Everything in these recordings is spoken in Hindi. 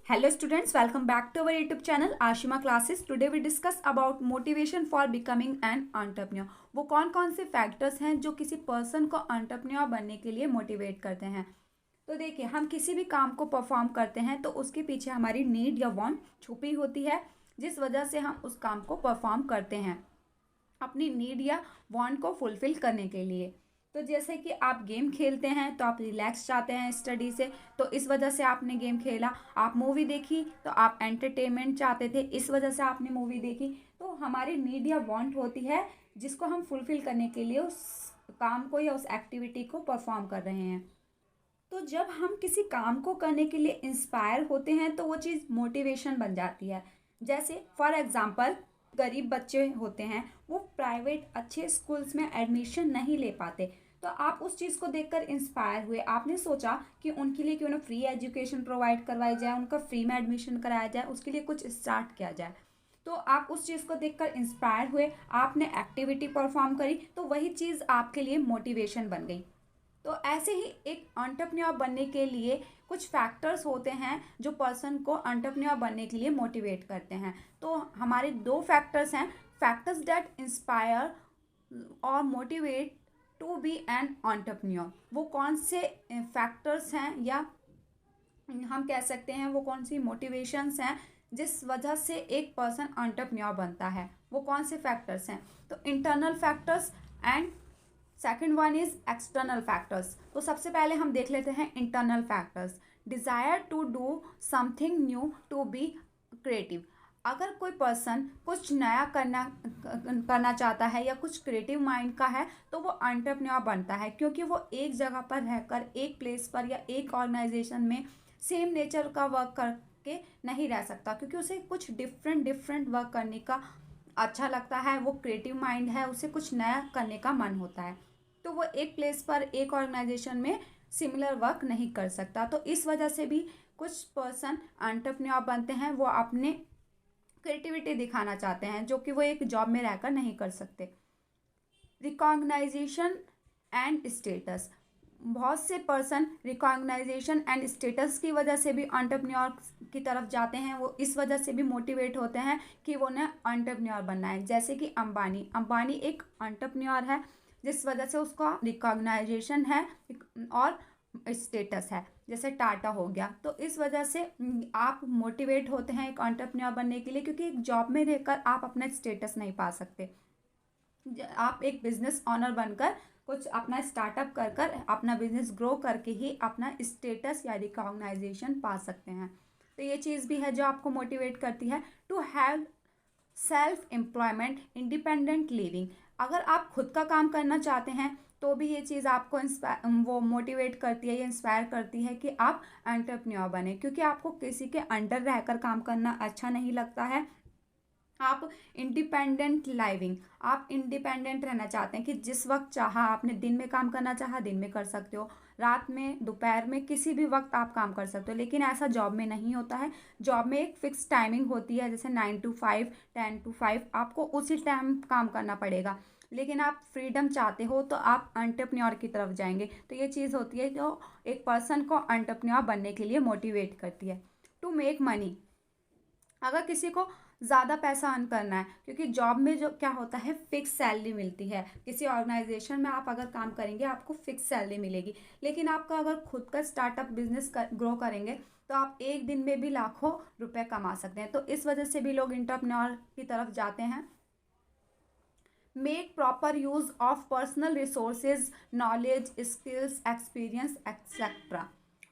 Hello students, welcome back to our YouTube channel Ashima Classes. Today we discuss about motivation for becoming an entrepreneur. वो कौन कौन से फैक्टर्स हैं जो किसी पर्सन को एंटरप्रेन्योर बनने के लिए मोटिवेट करते हैं। तो देखिए, हम किसी भी काम को परफॉर्म करते हैं तो उसके पीछे हमारी नीड या वांट छुपी होती है, जिस वजह से हम उस काम को परफॉर्म करते हैं अपनी नीड या वांट को फुलफिल करने के लिए। तो जैसे कि आप गेम खेलते हैं तो आप रिलैक्स चाहते हैं स्टडी से, तो इस वजह से आपने गेम खेला। आप मूवी देखी तो आप एंटरटेनमेंट चाहते थे, इस वजह से आपने मूवी देखी। तो हमारी नीड या वांट होती है जिसको हम फुलफिल करने के लिए उस काम को या उस एक्टिविटी को परफॉर्म कर रहे हैं। तो जब हम किसी काम को करने के लिए इंस्पायर होते हैं तो वो चीज़ मोटिवेशन बन जाती है। जैसे फॉर एग्जांपल, गरीब बच्चे होते हैं, वो प्राइवेट अच्छे स्कूल्स में एडमिशन नहीं ले पाते, तो आप उस चीज़ को देखकर इंस्पायर हुए। आपने सोचा कि उनके लिए क्यों ना फ्री एजुकेशन प्रोवाइड करवाई जाए, उनका फ्री में एडमिशन कराया जाए, उसके लिए कुछ स्टार्ट किया जाए। तो आप उस चीज़ को देखकर इंस्पायर हुए, आपने एक्टिविटी परफॉर्म करी, तो वही चीज़ आपके लिए मोटिवेशन बन गई। तो ऐसे ही एक एंटरप्रेन्योर बनने के लिए कुछ फैक्टर्स होते हैं जो पर्सन को एंटरप्रेन्योर बनने के लिए मोटिवेट करते हैं। तो हमारे दो फैक्टर्स हैं, फैक्टर्स दैट इंस्पायर और motivate to be an entrepreneur. वो कौन से फैक्टर्स हैं या हम कह सकते हैं वो कौन सी मोटिवेशंस हैं जिस वजह से एक पर्सन एंटरप्रेन्योर बनता है, वो कौन से फैक्टर्स हैं। तो internal factors and second one is external factors. तो सबसे पहले हम देख लेते हैं internal factors. Desire to do something new, to be creative. अगर कोई पर्सन कुछ नया करना चाहता है या कुछ क्रिएटिव माइंड का है तो वो एंटरप्रेन्योर बनता है, क्योंकि वो एक जगह पर रहकर एक प्लेस पर या एक ऑर्गेनाइजेशन में सेम नेचर का वर्क करके नहीं रह सकता, क्योंकि उसे कुछ डिफरेंट वर्क करने का अच्छा लगता है। वो क्रिएटिव माइंड है, उसे कुछ नया करने का मन होता है, तो वो एक प्लेस पर एक ऑर्गेनाइजेशन में सिमिलर वर्क नहीं कर सकता। तो इस वजह से भी कुछ पर्सन एंटरप्रेन्योर बनते हैं, वो अपने क्रिएटिविटी दिखाना चाहते हैं जो कि वो एक जॉब में रहकर नहीं कर सकते। Recognisation and status. बहुत से पर्सन रिकॉग्नाइजेशन एंड स्टेटस की वजह से भी एंटरप्रेन्योर की तरफ जाते हैं, वो इस वजह से भी मोटिवेट होते हैं कि वो उन्हें एंटरप्रेन्योर बनना है। जैसे कि अंबानी एक एंटरप्रेन्योर है, जिस वजह से उसका रिकॉग्नाइजेशन है और स्टेटस है, जैसे टाटा हो गया। तो इस वजह से आप मोटिवेट होते हैं एक एंटरप्रेन्योर बनने के लिए, क्योंकि एक जॉब में रहकर आप अपना स्टेटस नहीं पा सकते। आप एक बिजनेस ऑनर बनकर कुछ अपना स्टार्टअप कर अपना बिजनेस ग्रो करके ही अपना स्टेटस या रिकॉग्नाइजेशन पा सकते हैं। तो ये चीज़ भी है जो आपको मोटिवेट करती है। To have self employment, independent living. अगर आप खुद का काम करना चाहते हैं तो भी ये चीज़ आपको वो मोटिवेट करती है, ये इंस्पायर करती है कि आप एंटरप्रेन्योर बने, क्योंकि आपको किसी के अंडर रहकर काम करना अच्छा नहीं लगता है। आप इंडिपेंडेंट लाइविंग, आप इंडिपेंडेंट रहना चाहते हैं कि जिस वक्त चाहा, आपने दिन में काम करना चाहा दिन में कर सकते हो, रात में, दोपहर में, किसी भी वक्त आप काम कर सकते हो। लेकिन ऐसा जॉब में नहीं होता है। जॉब में एक फिक्स टाइमिंग होती है, जैसे 9 to 5, 10 to 5, आपको उसी टाइम काम करना पड़ेगा। लेकिन आप फ्रीडम चाहते हो तो आप एंटरप्रेन्योर की तरफ जाएंगे। तो ये चीज़ होती है जो एक पर्सन को एंटरप्रेन्योर बनने के लिए मोटिवेट करती है। To make money. अगर किसी को ज़्यादा पैसा अर्न करना है, क्योंकि जॉब में जो क्या होता है, फिक्स सैलरी मिलती है। किसी ऑर्गेनाइजेशन में आप अगर काम करेंगे आपको फिक्स सैलरी मिलेगी। लेकिन आपका अगर खुद का स्टार्टअप बिजनेस ग्रो करेंगे तो आप एक दिन में भी लाखों रुपए कमा सकते हैं। तो इस वजह से भी लोग एंटरप्रेन्योर की तरफ जाते हैं। Make proper use of personal resources, knowledge, skills, experience etcetera.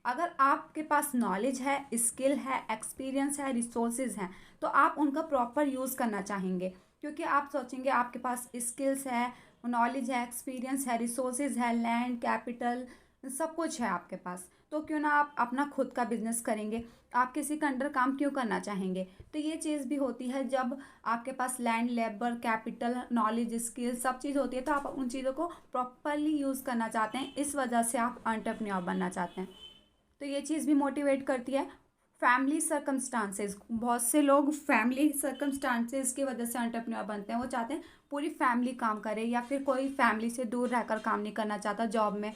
अगर आपके पास नॉलेज है, स्किल है, एक्सपीरियंस है, रिसोर्सेज हैं, तो आप उनका प्रॉपर यूज़ करना चाहेंगे, क्योंकि आप सोचेंगे आपके पास स्किल्स है, नॉलेज है, एक्सपीरियंस है, रिसोर्सेज है, लैंड, कैपिटल, सब कुछ है आपके पास, तो क्यों ना आप अपना खुद का बिजनेस करेंगे। आप किसी के अंडर काम क्यों करना चाहेंगे। तो ये चीज़ भी होती है, जब आपके पास land, labour, capital, knowledge, skill सब चीज़ होती है तो आप उन चीज़ों को प्रॉपरली यूज़ करना चाहते हैं, इस वजह से आप एंटरप्रेन्योर बनना चाहते हैं। तो ये चीज़ भी मोटिवेट करती है। Family circumstances. बहुत से लोग फैमिली सर्कमस्टांसेस की वजह से एंटरप्रेन्योर बनते हैं। वो चाहते हैं पूरी फैमिली काम करे, या फिर कोई फैमिली से दूर रहकर काम नहीं करना चाहता जॉब में,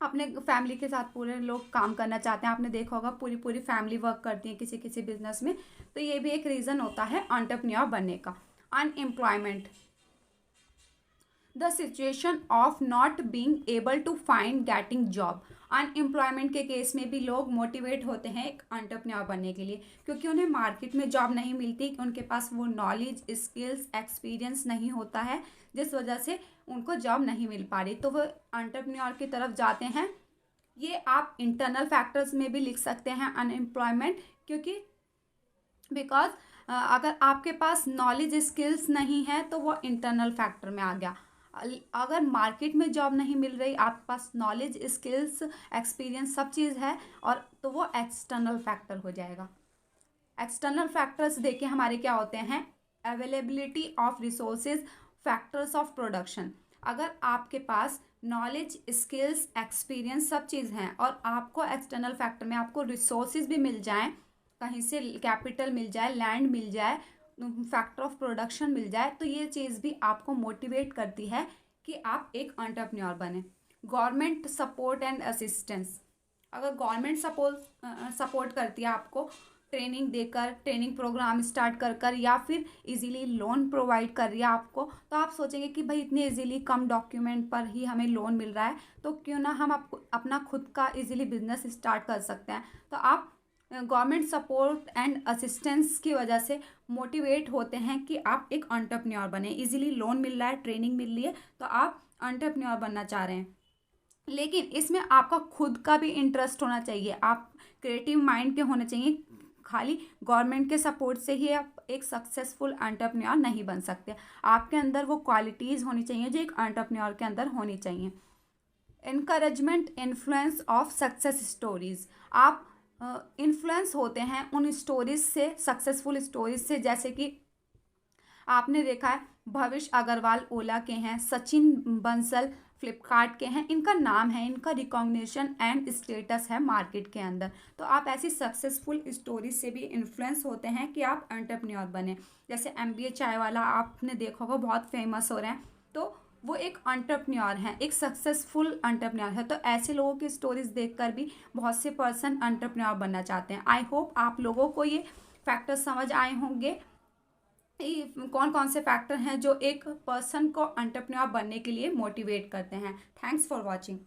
अपने फैमिली के साथ पूरे लोग काम करना चाहते हैं। आपने देखा होगा पूरी पूरी फैमिली वर्क करती है किसी किसी बिजनेस में, तो ये भी एक रीज़न होता है एंटरप्रेन्योर बनने का। Unemployment, the situation of not being able to find getting job. Unemployment के केस में भी लोग मोटिवेट होते हैं एक एंटरप्रेन्योर बनने के लिए, क्योंकि उन्हें मार्केट में जॉब नहीं मिलती, उनके पास वो नॉलेज, स्किल्स, एक्सपीरियंस नहीं होता है, जिस वजह से उनको जॉब नहीं मिल पा रही, तो वो एंटरप्रेन्योर की तरफ जाते हैं। ये आप इंटरनल फैक्टर्स में भी लिख सकते हैं अनएम्प्लॉयमेंट, क्योंकि बिकॉज अगर आपके पास नॉलेज स्किल्स नहीं है तो वो इंटरनल फैक्टर में आ गया। अगर मार्केट में जॉब नहीं मिल रही, आपके पास नॉलेज स्किल्स एक्सपीरियंस सब चीज़ है, और तो वो एक्सटर्नल फैक्टर हो जाएगा। एक्सटर्नल फैक्टर्स देखिए हमारे क्या होते हैं, availability of resources, factors of production. अगर आपके पास नॉलेज स्किल्स एक्सपीरियंस सब चीज़ हैं और आपको एक्सटर्नल फैक्टर में आपको रिसोर्सेज भी मिल जाएं, कहीं से कैपिटल मिल जाए, लैंड मिल जाए, फैक्टर ऑफ प्रोडक्शन मिल जाए, तो ये चीज़ भी आपको मोटिवेट करती है कि आप एक एंटरप्रेन्योर बने। गवर्नमेंट सपोर्ट एंड असिस्टेंस, अगर गवर्नमेंट सपोर्ट करती है आपको ट्रेनिंग देकर, ट्रेनिंग प्रोग्राम स्टार्ट कर कर, या फिर इजीली लोन प्रोवाइड कर रही है आपको, तो आप सोचेंगे कि भाई इतने इजीली कम डॉक्यूमेंट पर ही हमें लोन मिल रहा है, तो क्यों ना हम आपको अपना खुद का इजीली बिजनेस स्टार्ट कर सकते हैं। तो आप गवर्नमेंट सपोर्ट एंड असिस्टेंस की वजह से मोटिवेट होते हैं कि आप एक एंटरप्रेन्योर बने। इजीली लोन मिल रहा है, ट्रेनिंग मिल रही है, तो आप एंटरप्रेन्योर बनना चाह रहे हैं। लेकिन इसमें आपका खुद का भी इंटरेस्ट होना चाहिए, आप क्रिएटिव माइंड के होने चाहिए। खाली गवर्नमेंट के सपोर्ट से ही आप एक सक्सेसफुल एंटरप्रेन्योर नहीं बन सकते। आपके अंदर वो क्वालिटीज़ होनी चाहिए जो एक एंटरप्रेन्योर के अंदर होनी चाहिए। Encouragement, influence of success stories, आप इन्फ्लुएंस होते हैं उन स्टोरीज से, सक्सेसफुल स्टोरीज से, जैसे कि आपने देखा है भविष्य अग्रवाल ओला के हैं, सचिन बंसल फ्लिपकार्ट के हैं, इनका नाम है, इनका रिकॉग्निशन एंड स्टेटस है मार्केट के अंदर। तो आप ऐसी सक्सेसफुल स्टोरी से भी इन्फ्लुएंस होते हैं कि आप एंटरप्रेन्योर बने। जैसे MBA चाय वाला आपने देखा होगा, बहुत फेमस हो रहे हैं, तो वो एक एंटरप्रेन्योर हैं, एक सक्सेसफुल एंटरप्रेन्योर है। तो ऐसे लोगों की स्टोरीज देखकर भी बहुत से पर्सन एंटरप्रेन्योर बनना चाहते हैं। आई होप आप लोगों को ये फैक्टर्स समझ आए होंगे, कौन कौन से फैक्टर हैं जो एक पर्सन को एंटरप्रेन्योर बनने के लिए मोटिवेट करते हैं। Thanks for watching.